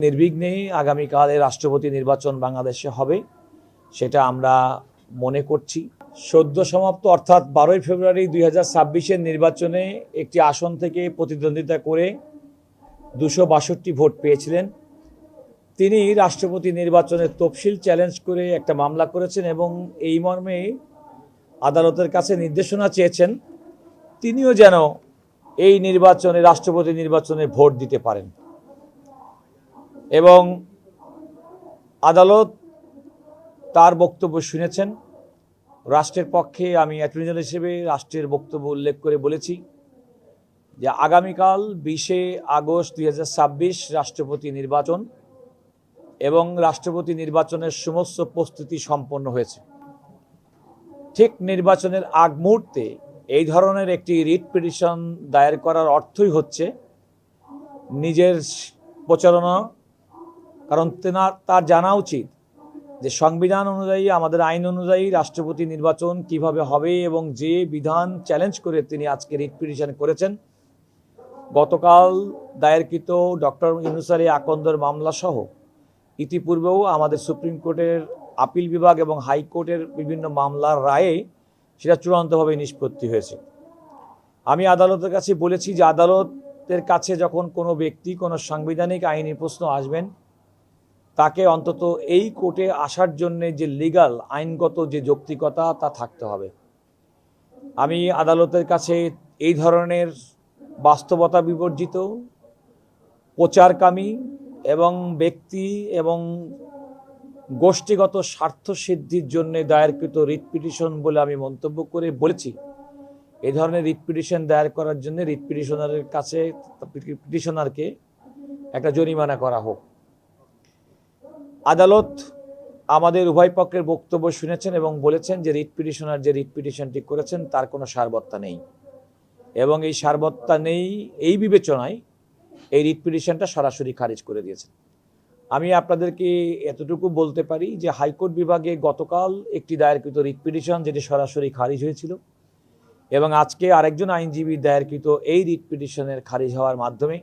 নির্বিঘ্নে আগামীকালে রাষ্ট্রপতি নির্বাচন বাংলাদেশে হবে সেটা আমরা মনে করছি। সদ্য সমাপ্ত অর্থাৎ 12 ফেব্রুয়ারি 2026-এর নির্বাচনে একটি আসন থেকে প্রতিদ্বন্দ্বিতা করে 262 ভোট পেয়েছিলেন। তিনি রাষ্ট্রপতি নির্বাচনের তফসিল চ্যালেঞ্জ করে একটা মামলা করেছেন এবং এই মর্মে আদালতের কাছে নির্দেশনা চেয়েছেন তিনিও যেন এই নির্বাচনে রাষ্ট্রপতি নির্বাচনে ভোট দিতে পারেন। এবং আদালত তার বক্তব্য শুনেছেন। রাষ্ট্রের পক্ষে আমি অ্যাটর্নি জেনারেল হিসেবে রাষ্ট্রের বক্তব্য উল্লেখ করে বলেছি যে আগামীকাল 20 আগস্ট 2026 রাষ্ট্রপতি নির্বাচন এবং রাষ্ট্রপতি নির্বাচনের সমস্ত প্রস্তুতি সম্পন্ন হয়েছে। ঠিক নির্বাচনের আগ মুহূর্তে এই ধরনের একটি রিট পিটিশন দায়ের করার অর্থই হচ্ছে নিজের প্রচারণা, কারণ তার জানা উচিত যে সংবিধান অনুযায়ী, আমাদের আইন অনুযায়ী রাষ্ট্রপতি নির্বাচন কিভাবে হবে এবং যে বিধান চ্যালেঞ্জ করে তিনি আজকে রিট পিটিশন করেছেন। গতকাল দায়েরকৃত ডক্টর ইউনূস আলী আকন্দর মামলা সহ ইতিপূর্বেও আমাদের সুপ্রিম কোর্টের আপিল বিভাগ এবং হাইকোর্টের বিভিন্ন মামলার রায়ে সেটা চূড়ান্তভাবে নিষ্পত্তি হয়েছে। আমি আদালতের কাছে বলেছি যে আদালতের কাছে যখন কোনো ব্যক্তি কোনো সাংবিধানিক আইনি প্রশ্ন আসবেন তাকে অন্তত এই কোর্টে আসার জন্য যে লিগ্যাল আইনগত যে যৌক্তিকতা তা থাকতে হবে। আমি আদালতের কাছে এই ধরনের বাস্তবতা বিবর্জিত, প্রচারকামী এবং ব্যক্তি এবং গোষ্ঠীগত স্বার্থ সিদ্ধির জন্য দায়েরকৃত রিট পিটিশন বলে আমি মন্তব্য করে বলেছি এই ধরনের রিট পিটিশন দায়ের করার জন্য রিট পিটিশনারের কাছে পিটিশনারকে একটা জরিমানা করা হোক। আদালত আমাদের উভয় পক্ষের বক্তব্য শুনেছেন এবং বলেছেন যে রিট পিটিশনার যে রিট পিটিশনটি করেছেন তার কোনো সারবত্তা নেই এবং এই সারবত্তা নেই এই বিবেচনায় এই রিট পিটিশনটা সরাসরি খারিজ করে দিয়েছেন। আমি আপনাদেরকে এতটুকু বলতে পারি যে হাইকোর্ট বিভাগে গতকাল একটি দায়েরকৃত রিট পিটিশন যেটি সরাসরি খারিজ হয়েছিল এবং আজকে আরেকজন আইনজীবী দায়েরকৃত এই রিট পিটিশনের খারিজ হওয়ার মাধ্যমে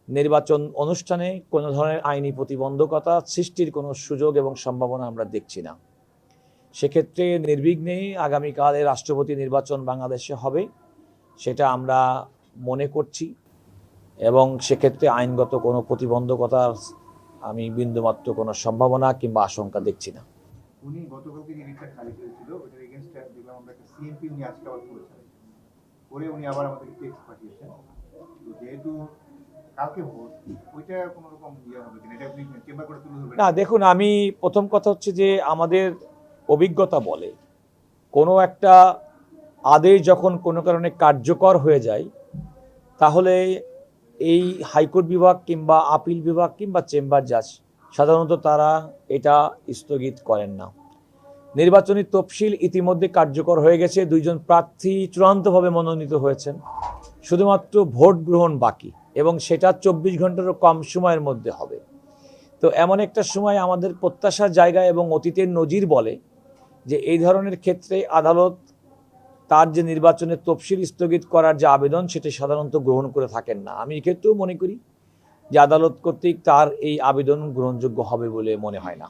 নির্বাচন অনুষ্ঠানে কোনো ধরনের আইনি প্রতিবন্ধকতা সৃষ্টির কোনো সুযোগ এবং সম্ভাবনা আমরা দেখছি না। সেক্ষেত্রে নির্বিঘ্নে আগামীকালে রাষ্ট্রপতি নির্বাচন বাংলাদেশে হবে সেটা আমরা মনে করছি এবং সেক্ষেত্রে আইনগত কোনো প্রতিবন্ধকতার আমি বিন্দুমাত্র কোনো সম্ভাবনা কিংবা আশঙ্কা দেখছি না। উনি গতকালকে যে রিটটা খারিজ হয়েছিল ওটার এগেইনস্টে দেখলাম আমরা একটা সিএমপি উনি আজকে আবার করেছেন, পরে উনি আবার আমাদেরকে টেক্সট পাঠিয়েছেন। তো যেহেতু কালকে ভোট, ওইটা কোনো রকম হবে কিনা এটা আপনি চেম্বার করে তুলে ধরবেন? না, দেখুন, আমি প্রথম কথা হচ্ছে যে আমাদের অভিজ্ঞতা বলে কোনো একটা আদেশ যখন কোনো কারণে কার্যকর হয়ে যায় তাহলে এই হাইকোর্ট বিভাগ কিংবা আপিল বিভাগ কিংবা চেম্বার জাজ সাধারণত তারা এটা স্থগিত করেন না। নির্বাচনী তফসিল ইতিমধ্যে কার্যকর হয়ে গেছে, 2 জন প্রার্থী চূড়ান্তভাবে মনোনীত হয়েছেন, শুধুমাত্র ভোট গ্রহণ বাকি এবং সেটা 24 ঘন্টারও কম সময়ের মধ্যে হবে। তো এমন একটা সময় আমাদের প্রত্যাশার জায়গা এবং অতীতের নজির বলে যে এই ধরনের ক্ষেত্রে আদালত তার যে নির্বাচনের তফসিল স্থগিত করার যে আবেদন সেটি সাধারণত গ্রহণ করে থাকেন না। আমি এক্ষেত্রেও মনে করি যে আদালত কর্তৃক তার এই আবেদন গ্রহণযোগ্য হবে বলে মনে হয় না।